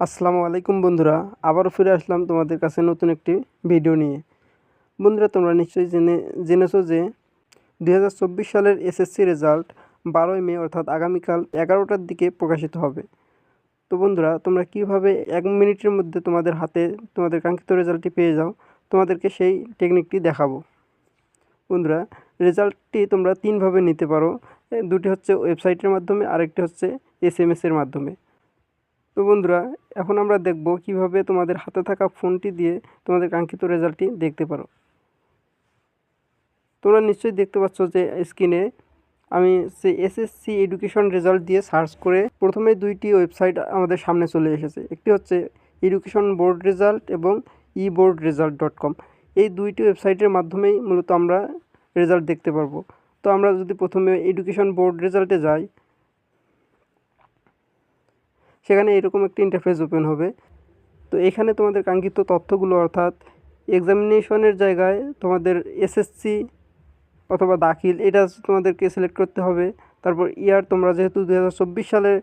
আসসালামু আলাইকুম বন্ধুরা, আবারও ফিরে আসলাম তোমাদের কাছে নতুন একটি ভিডিও নিয়ে। বন্ধুরা, তোমরা নিশ্চয়ই জেনেছো যে 2024 সালের এসএসসি রেজাল্ট 12ই মে অর্থাৎ আগামীকাল 11টার দিকে প্রকাশিত হবে। তো বন্ধুরা, তোমরা কিভাবে 1 মিনিটের মধ্যে তোমাদের হাতে তোমাদের কাঙ্ক্ষিত রেজাল্টটি পেয়ে যাও, তোমাদেরকে সেই টেকনিকটি দেখাবো। বন্ধুরা, রেজাল্টটি তোমরা তিনভাবে নিতে পারো। দুটি হচ্ছে ওয়েবসাইটের মাধ্যমে, আরেকটি হচ্ছে এসএমএসের মাধ্যমে। তো বন্ধুরা, এখন আমরা দেখব কিভাবে তোমাদের হাতে থাকা ফোনটি দিয়ে তোমাদের কাঙ্ক্ষিত রেজাল্টটি দেখতে পারো। তোমরা নিশ্চয়ই দেখতে পাচ্ছ যে স্ক্রিনে আমি সে এসএসসি এডুকেশন রেজাল্ট দিয়ে সার্চ করে প্রথমে দুইটি ওয়েবসাইট আমাদের সামনে চলে এসেছে। একটি হচ্ছে এডুকেশন বোর্ড রেজাল্ট এবং eboardresult.com। এই দুইটি ওয়েবসাইটের মাধ্যমেই মূলত আমরা রেজাল্ট দেখতে পারবো। তো আমরা যদি প্রথমে এডুকেশন বোর্ড রেজাল্টে যাই, সেখানে এরকম একটি ইন্টারফেস ওপেন হবে। তো এখানে তোমাদের কাঙ্ক্ষিত তথ্যগুলো অর্থাৎ এক্সামিনেশনের জায়গায় তোমাদের এসএসসি অথবা দাখিল এটা তোমাদেরকে সিলেক্ট করতে হবে। তারপর ইয়ার, তোমরা যেহেতু 2024 সালের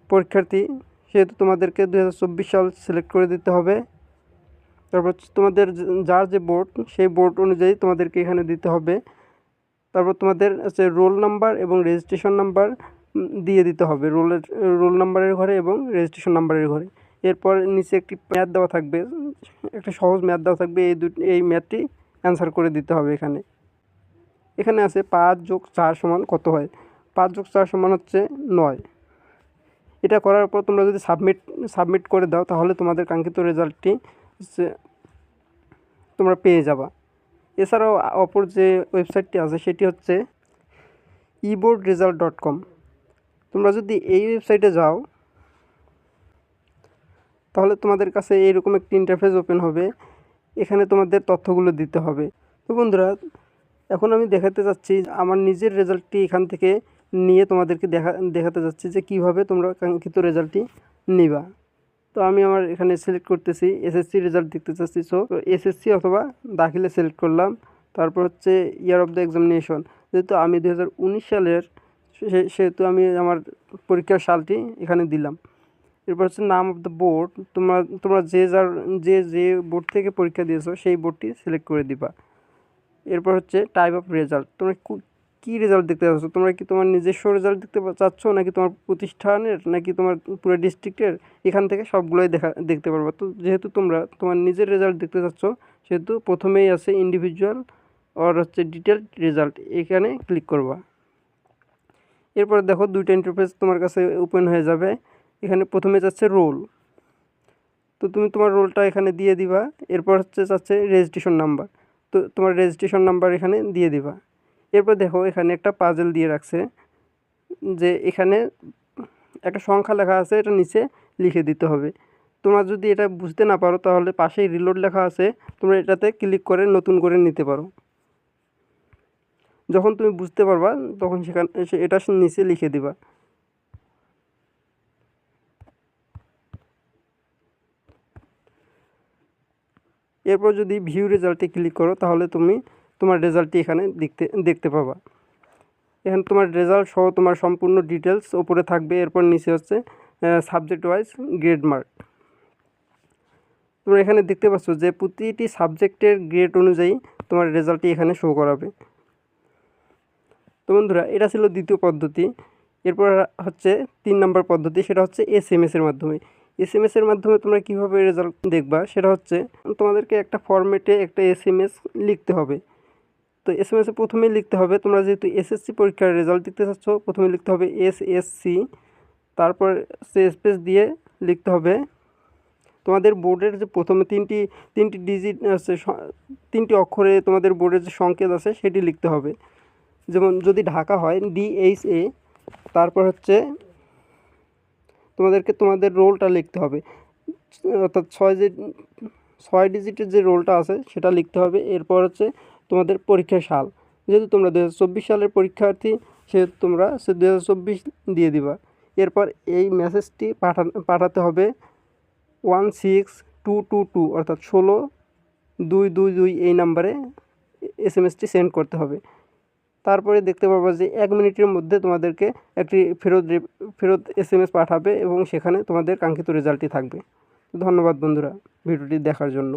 পরীক্ষার্থী সেহেতু তোমাদেরকে 2024 সাল সিলেক্ট করে দিতে হবে। তারপর তোমাদের যার যে বোর্ড সেই বোর্ড অনুযায়ী তোমাদেরকে এখানে দিতে হবে। তারপর তোমাদের রোল নাম্বার এবং রেজিস্ট্রেশন নাম্বার দিয়ে দিতে হবে রোল নাম্বারের ঘরে এবং রেজিস্ট্রেশন নাম্বারের ঘরে। এরপর নিচে একটি ম্যাথ দেওয়া থাকবে, একটা সহজ ম্যাথ দেওয়া থাকবে। এই ম্যাথটি অ্যান্সার করে দিতে হবে। এখানে আছে 5 + 4 সমান কত হয়। 5 + 4 সমান হচ্ছে 9। এটা করার পর তোমরা যদি সাবমিট করে দাও তাহলে তোমাদের কাঙ্ক্ষিত রেজাল্টটি তোমরা পেয়ে যাবা। এছাড়াও অপর যে ওয়েবসাইটটি আছে সেটি হচ্ছে eboardresult.com। তোমরা যদি এই ওয়েবসাইটে যাও তাহলে তোমাদের কাছে এইরকম একটি ইন্টারফেস ওপেন হবে। এখানে তোমাদের তথ্যগুলো দিতে হবে। তো বন্ধুরা, এখন আমি দেখাতে যাচ্ছি আমার নিজের রেজাল্টটি এখান থেকে নিয়ে তোমাদেরকে দেখাতে যাচ্ছি যে কিভাবে তোমরা কাঙ্ক্ষিত রেজাল্টটি নিবা। তো আমি আমার এখানে সিলেক্ট করতেছি এসএসসি রেজাল্ট দেখতে চাচ্ছি। সো এসএসসি অথবা দাখিলে সিলেক্ট করলাম। তারপর হচ্ছে ইয়ার অফ দ্য এক্সামিনেশন, যেহেতু আমি 2019 সালের সেহেতু আমি আমার পরীক্ষার সালটি এখানে দিলাম। এরপর হচ্ছে নাম অফ দ্য বোর্ড, তোমরা যে বোর্ড থেকে পরীক্ষা দিয়েছো সেই বোর্ডটি সিলেক্ট করে দিবা। এরপর হচ্ছে টাইপ অফ রেজাল্ট, তোমরা কী রেজাল্ট দেখতে চাচ্ছ। তোমরা কি তোমার নিজস্ব রেজাল্ট দেখতে চাচ্ছ, নাকি তোমার প্রতিষ্ঠানের, নাকি তোমার পুরো ডিস্ট্রিক্টের? এখান থেকে সবগুলোই দেখতে পারবা। তো যেহেতু তোমরা তোমার নিজের রেজাল্ট দেখতে চাচ্ছ সেহেতু প্রথমেই আছে ইন্ডিভিজুয়াল আর হচ্ছে ডিটেলড রেজাল্ট, এখানে ক্লিক করবা। এরপর দেখো দুইটা ইন্টারফেস তোমার কাছে ওপেন হয়ে যাবে। এখানে প্রথমে যাচ্ছে রোল, তো তুমি তোমার রোলটা এখানে দিয়ে দিবা। এরপর চাচ্ছে রেজিস্ট্রেশন নাম্বার, তো তোমার রেজিস্ট্রেশন নাম্বার এখানে দিয়ে দিবা। এরপর দেখো এখানে একটা পাজল দিয়ে রাখছে যে এখানে একটা সংখ্যা লেখা আছে, এটা নিচে লিখে দিতে হবে। তোমরা যদি এটা বুঝতে না পারো তাহলে পাশেই রিলোড লেখা আছে, তোমরা এটাতে ক্লিক করে নতুন করে নিতে পারো। যখন তুমি বুঝতে পারবা তখন এটা নিচে লিখে দিবা। এরপর যদি ভিউ রেজাল্টে ক্লিক করো তাহলে তুমি তোমার রেজাল্টটি এখানে দেখতে পাবা। এখানে তোমার রেজাল্ট সহ তোমার সম্পূর্ণ ডিটেলস ওপরে থাকবে। এরপর নিচে হচ্ছে সাবজেক্ট ওয়াইজ গ্রেড মার্ক। তোমরা এখানে দেখতে পাচ্ছ যে প্রতিটি সাবজেক্টের গ্রেড অনুযায়ী তোমার রেজাল্টটি এখানে শো করাবে। তো বন্ধুরা, এটা ছিল দ্বিতীয় পদ্ধতি। এরপর হচ্ছে 3 নম্বর পদ্ধতি, সেটা হচ্ছে এসএমএসের মাধ্যমে। এসএমএসের মাধ্যমে তোমরা কীভাবে রেজাল্ট দেখবা সেটা হচ্ছে তোমাদেরকে একটা ফরম্যাটে একটা এসএমএস লিখতে হবে। তো এসএমএসে প্রথমেই লিখতে হবে, তোমরা যেহেতু এসএসসি পরীক্ষার রেজাল্ট দেখতে চাচ্ছ, প্রথমে লিখতে হবে এসএসসি, তারপর স্পেস দিয়ে লিখতে হবে তোমাদের বোর্ডের যে প্রথমে তিনটি ডিজিট আছে, 3টি অক্ষরে তোমাদের বোর্ডের যে সংকেত আছে সেটি লিখতে হবে। যেমন যদি ঢাকা হয় DHA, তারপর হচ্ছে তোমাদেরকে তোমাদের রোলটা লিখতে হবে, অর্থাৎ 6 ডিজিটের যে রোলটা আছে সেটা লিখতে হবে। এরপর হচ্ছে তোমাদের পরীক্ষার সাল, যেহেতু তোমরা 2024 সালের পরীক্ষার্থী সেহেতু তোমরা 2024 দিয়ে দিবা। এরপর এই মেসেজটি পাঠাতে হবে 16222 অর্থাৎ 16222 এই নাম্বারে এসএমএসটি সেন্ড করতে হবে। তারপরে দেখতে পারবা যে 1 মিনিটের মধ্যে তোমাদেরকে একটি ফেরত এসএমএস পাঠাবে এবং সেখানে তোমাদের কাঙ্ক্ষিত রেজাল্টটি থাকবে। ধন্যবাদ বন্ধুরা ভিডিওটি দেখার জন্য।